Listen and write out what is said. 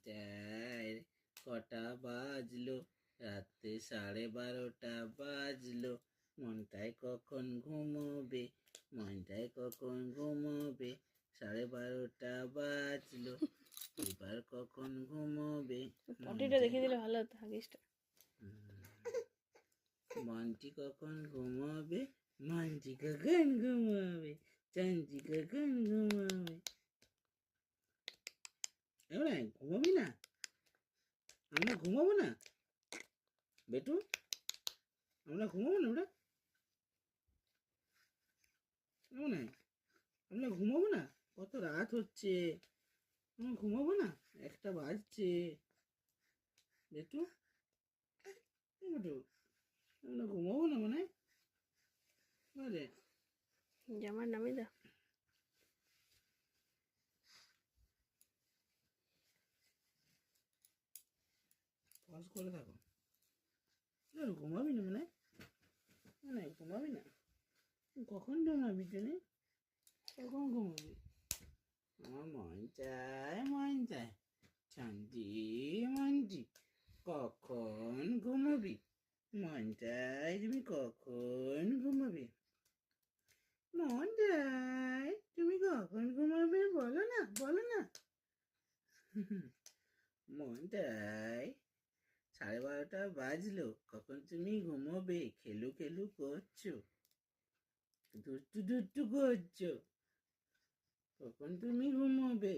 মনটায় কটা বাজলো, রাত্রে 12:30 বাজলো। মনটায় কখন ঘুমোবে, মনটায় কখন ঘুমোবে, 12:30 বাজলো, এবার কখন ঘুমোবে। পটিটা দেখিয়ে দিলে ভালো হতো হাগিসটা। মনটি কখন ঘুমাবে, মনটি কখন ঘুমাবে, চানটি কখন ঘুমাবে। এবারে ঘুমাবি না? আমরা ঘুমাবো না বেটু? আমরা ঘুমাবো না? ওটা আমরা ঘুমাবো না? কত রাত হচ্ছে, আমরা ঘুমাবো না? 1টা বাজছে বেটু। বেটু আমরা ঘুমাবো না মানে? জামার নামই দা। পজ করে থাকো। ঘুমাবি না মানে? ঘুমাবি না? কখন ঘুমাবি তুমি? কখন ঘুমাবি? আমার মন চায় শান্তি মান্টি, কখন ঘুমাবি? মন চায় তুমি কখন ঘুমাবি? মন চায় তুমি কখন ঘুমাবে? বলো না, বলো না। মন চায় 12:30 বাজলো, কখন তুমি ঘুমোবে? খেলু খেলু করছো, দুষ্টু দুষ্টু করছো, কখন তুমি ঘুমোবে?